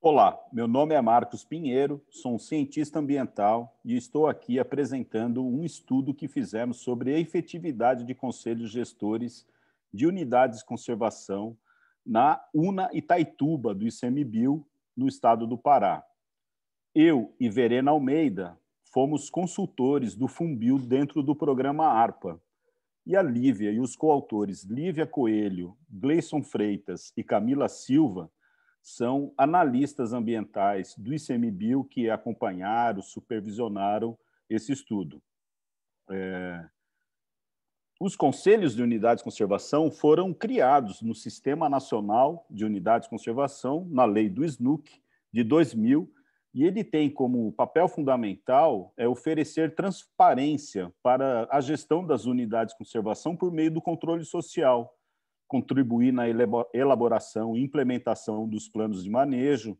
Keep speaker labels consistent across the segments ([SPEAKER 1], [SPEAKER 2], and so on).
[SPEAKER 1] Olá, meu nome é Marcos Pinheiro, sou um cientista ambiental e estou aqui apresentando um estudo que fizemos sobre a efetividade de conselhos gestores de unidades de conservação na UNA Itaituba, do ICMBio, no estado do Pará. Eu e Verena Almeida fomos consultores do FUNBio dentro do programa ARPA, e a Lívia e os coautores Lívia Coelho, Gleison Freitas e Camila Silva são analistas ambientais do ICMBio que acompanharam, supervisionaram esse estudo. Os conselhos de unidades de conservação foram criados no Sistema Nacional de Unidades de Conservação, na lei do SNUC, de 2000, e ele tem como papel fundamental oferecer transparência para a gestão das unidades de conservação por meio do controle social, contribuir na elaboração e implementação dos planos de manejo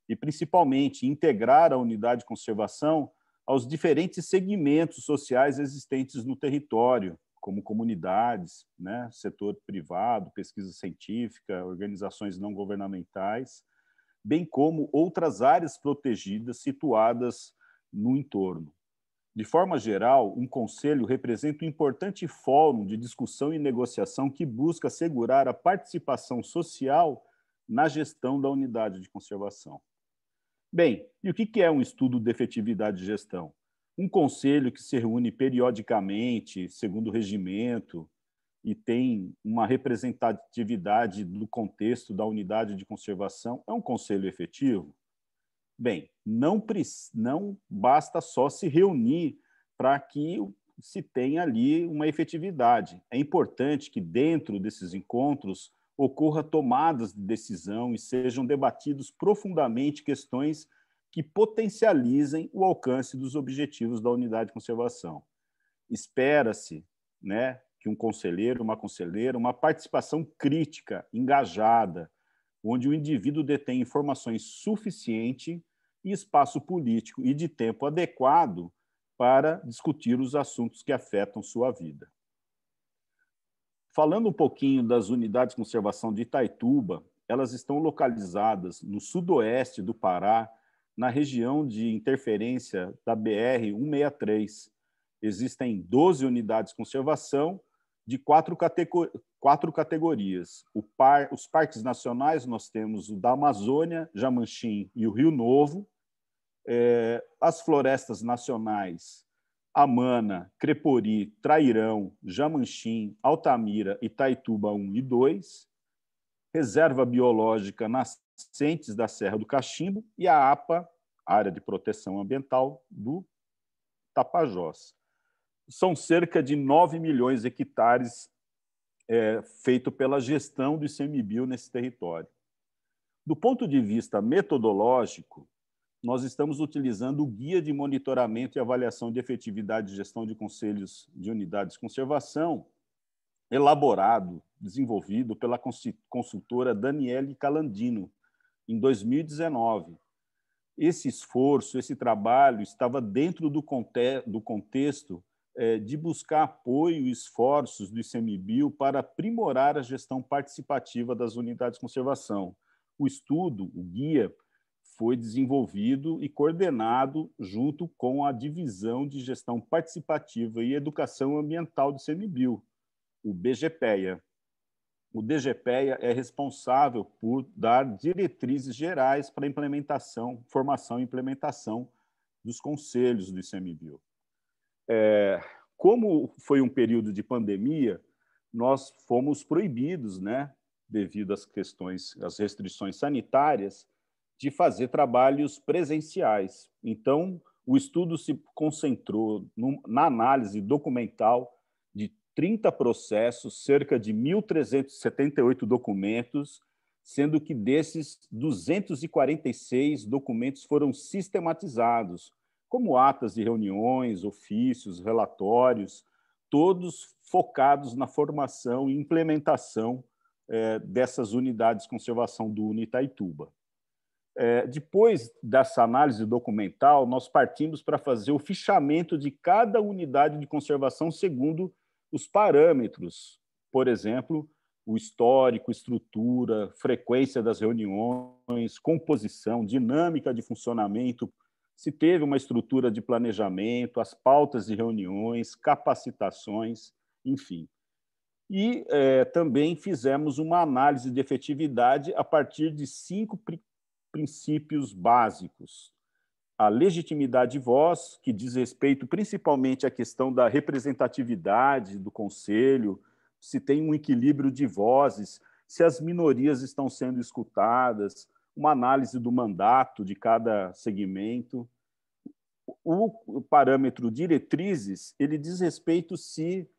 [SPEAKER 1] e, principalmente, integrar a unidade de conservação aos diferentes segmentos sociais existentes no território, como comunidades, né, setor privado, pesquisa científica, organizações não governamentais, bem como outras áreas protegidas situadas no entorno. De forma geral, um conselho representa um importante fórum de discussão e negociação que busca assegurar a participação social na gestão da unidade de conservação. Bem, e o que é um estudo de efetividade de gestão? Um conselho que se reúne periodicamente, segundo o regimento, e tem uma representatividade do contexto da unidade de conservação, é um conselho efetivo? Bem, não basta só se reunir para que se tenha ali uma efetividade. É importante que dentro desses encontros ocorra tomadas de decisão e sejam debatidos profundamente questões que potencializem o alcance dos objetivos da unidade de conservação. Espera-se, né, que um conselheiro, uma conselheira, uma participação crítica, engajada, onde o indivíduo detém informações suficientes e espaço político e de tempo adequado para discutir os assuntos que afetam sua vida. Falando um pouquinho das unidades de conservação de Itaituba, elas estão localizadas no sudoeste do Pará, na região de interferência da BR-163. Existem 12 unidades de conservação de quatro categorias. Os parques nacionais, nós temos o da Amazônia, Jamanchim e o Rio Novo. As florestas nacionais, Amana, Crepori, Trairão, Jamanchim, Altamira, Itaituba 1 e 2. Reserva biológica Nascentes da Serra do Cachimbo e a APA, Área de Proteção Ambiental do Tapajós. São cerca de 9 milhões de hectares feito pela gestão do ICMBio nesse território. Do ponto de vista metodológico, nós estamos utilizando o Guia de Monitoramento e Avaliação de Efetividade de Gestão de Conselhos de Unidades de Conservação, elaborado, desenvolvido pela consultora Daniele Calandino, em 2019. Esse esforço, esse trabalho estava dentro do contexto de buscar apoio e esforços do ICMBio para aprimorar a gestão participativa das unidades de conservação. O estudo, o guia, foi desenvolvido e coordenado junto com a Divisão de Gestão Participativa e Educação Ambiental do ICMBio, o BGPEA. O DGPEA é responsável por dar diretrizes gerais para a implementação, formação e implementação dos conselhos do ICMBio. Como foi um período de pandemia, nós fomos proibidos, né, devido às questões, às restrições sanitárias, de fazer trabalhos presenciais. Então, o estudo se concentrou na análise documental de 30 processos, cerca de 1.378 documentos, sendo que desses 246 documentos foram sistematizados, como atas de reuniões, ofícios, relatórios, todos focados na formação e implementação dessas unidades de conservação do UNA Itaituba. Depois dessa análise documental, nós partimos para fazer o fichamento de cada unidade de conservação segundo os parâmetros, por exemplo, o histórico, estrutura, frequência das reuniões, composição, dinâmica de funcionamento, se teve uma estrutura de planejamento, as pautas de reuniões, capacitações, enfim. E também fizemos uma análise de efetividade a partir de 5 princípios básicos. A legitimidade de voz, que diz respeito principalmente à questão da representatividade do conselho, se tem um equilíbrio de vozes, se as minorias estão sendo escutadas, uma análise do mandato de cada segmento. O parâmetro diretrizes, ele diz respeito se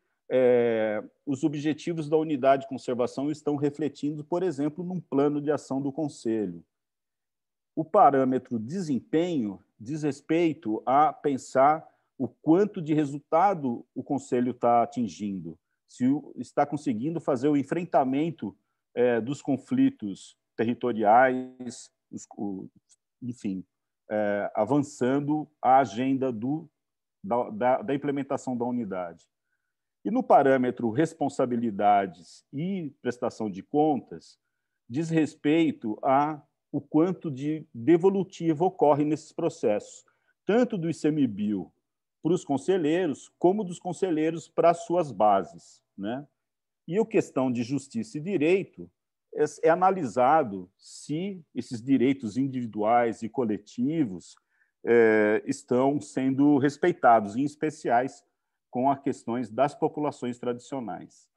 [SPEAKER 1] os objetivos da unidade de conservação estão refletindo, por exemplo, num plano de ação do conselho. O parâmetro desempenho diz respeito a pensar o quanto de resultado o conselho está atingindo, se está conseguindo fazer o enfrentamento dos conflitos territoriais, enfim, avançando a agenda da implementação da unidade. E no parâmetro responsabilidades e prestação de contas, diz respeito a o quanto de devolutivo ocorre nesses processos, tanto do ICMBio para os conselheiros, como dos conselheiros para as suas bases, né? E a questão de justiça e direito é analisado se esses direitos individuais e coletivos estão sendo respeitados, em especiais com as questões das populações tradicionais.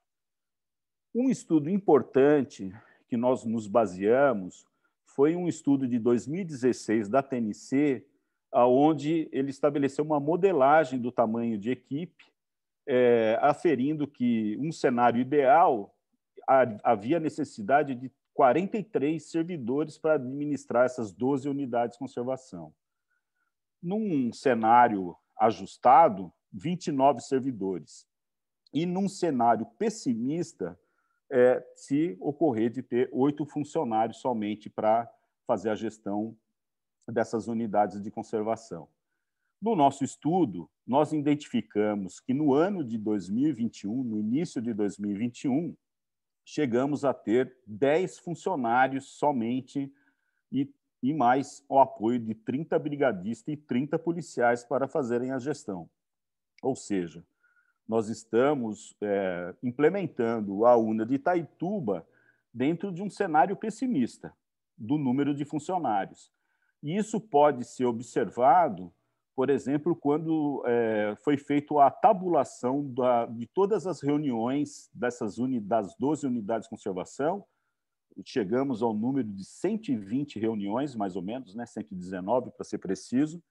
[SPEAKER 1] Um estudo importante que nós nos baseamos foi um estudo de 2016 da TNC, onde ele estabeleceu uma modelagem do tamanho de equipe, aferindo que um cenário ideal havia necessidade de 43 servidores para administrar essas 12 unidades de conservação. Num cenário ajustado, 29 servidores. E num cenário pessimista, se ocorrer de ter 8 funcionários somente para fazer a gestão dessas unidades de conservação. No nosso estudo, nós identificamos que no ano de 2021, no início de 2021, chegamos a ter 10 funcionários somente e mais o apoio de 30 brigadistas e 30 policiais para fazerem a gestão. Ou seja, nós estamos implementando a UNA de Itaituba dentro de um cenário pessimista do número de funcionários. E isso pode ser observado, por exemplo, quando foi feita a tabulação de todas as reuniões das 12 unidades de conservação. Chegamos ao número de 120 reuniões, mais ou menos, né? 119, para ser preciso,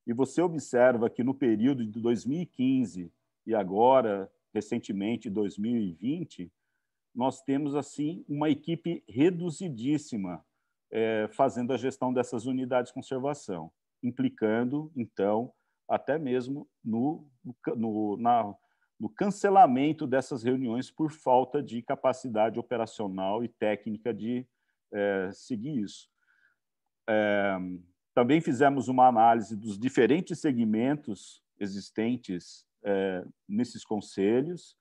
[SPEAKER 1] e você observa que no período de 2015 e agora, recentemente, 2020, nós temos, assim, uma equipe reduzidíssima fazendo a gestão dessas unidades de conservação, implicando, então, até mesmo no cancelamento dessas reuniões por falta de capacidade operacional e técnica de seguir isso. Também fizemos uma análise dos diferentes segmentos existentes nesses conselhos,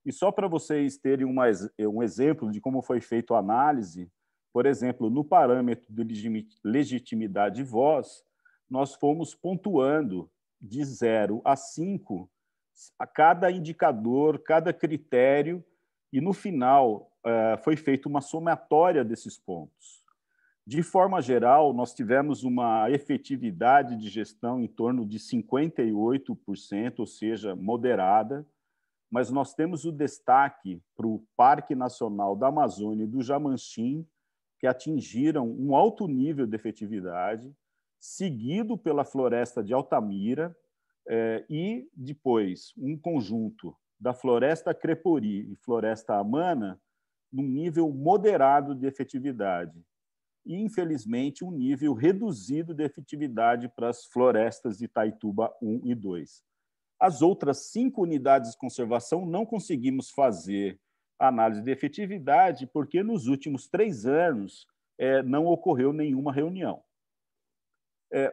[SPEAKER 1] e só para vocês terem um exemplo de como foi feita a análise, por exemplo, no parâmetro de legitimidade de voz, nós fomos pontuando de 0 a 5 a cada indicador, cada critério, e no final foi feita uma somatória desses pontos. De forma geral, nós tivemos uma efetividade de gestão em torno de 58%, ou seja, moderada, mas nós temos o destaque para o Parque Nacional da Amazônia e do Jamanchim, que atingiram um alto nível de efetividade, seguido pela Floresta de Altamira, e depois um conjunto da Floresta Crepori e Floresta Amana, num nível moderado de efetividade. E, infelizmente, um nível reduzido de efetividade para as florestas de Itaituba 1 e 2. As outras 5 unidades de conservação não conseguimos fazer análise de efetividade porque nos últimos 3 anos não ocorreu nenhuma reunião.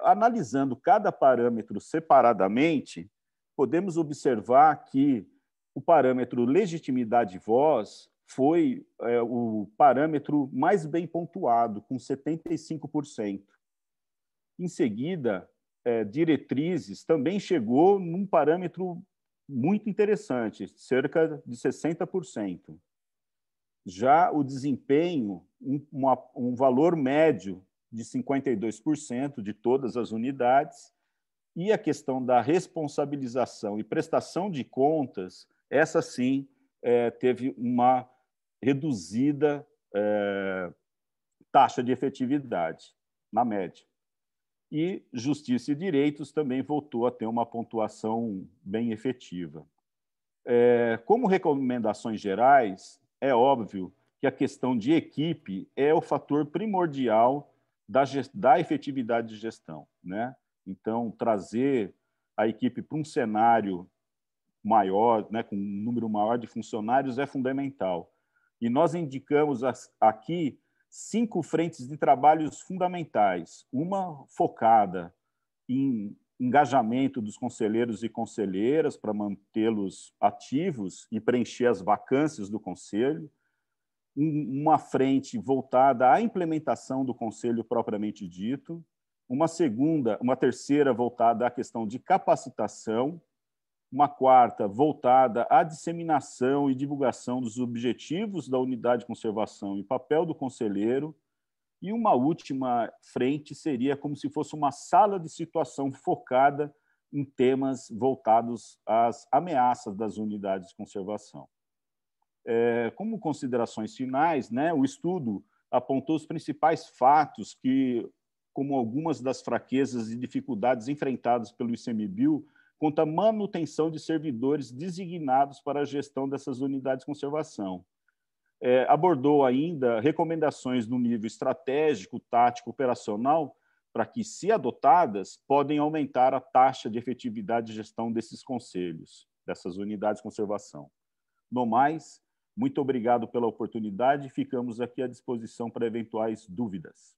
[SPEAKER 1] Analisando cada parâmetro separadamente, podemos observar que o parâmetro legitimidade de voz foi o parâmetro mais bem pontuado, com 75%. Em seguida, diretrizes também chegou num parâmetro muito interessante, cerca de 60%. Já o desempenho, um valor médio de 52% de todas as unidades, e a questão da responsabilização e prestação de contas, essa sim teve uma reduzida taxa de efetividade, na média. E Justiça e Direitos também voltou a ter uma pontuação bem efetiva. Como recomendações gerais, é óbvio que a questão de equipe é o fator primordial da efetividade de gestão, né? Então, trazer a equipe para um cenário maior, né, com um número maior de funcionários, é fundamental. E nós indicamos aqui 5 frentes de trabalhos fundamentais. Uma focada em engajamento dos conselheiros e conselheiras para mantê-los ativos e preencher as vacâncias do conselho. Uma frente voltada à implementação do conselho propriamente dito. Uma terceira voltada à questão de capacitação. Uma quarta voltada à disseminação e divulgação dos objetivos da unidade de conservação e papel do conselheiro. E uma última frente seria como se fosse uma sala de situação focada em temas voltados às ameaças das unidades de conservação. Como considerações finais, né, o estudo apontou os principais fatos como algumas das fraquezas e dificuldades enfrentadas pelo ICMBio quanto à manutenção de servidores designados para a gestão dessas unidades de conservação. Abordou ainda recomendações no nível estratégico, tático, operacional, para que, se adotadas, podem aumentar a taxa de efetividade de gestão desses conselhos, dessas unidades de conservação. No mais, muito obrigado pela oportunidade e ficamos aqui à disposição para eventuais dúvidas.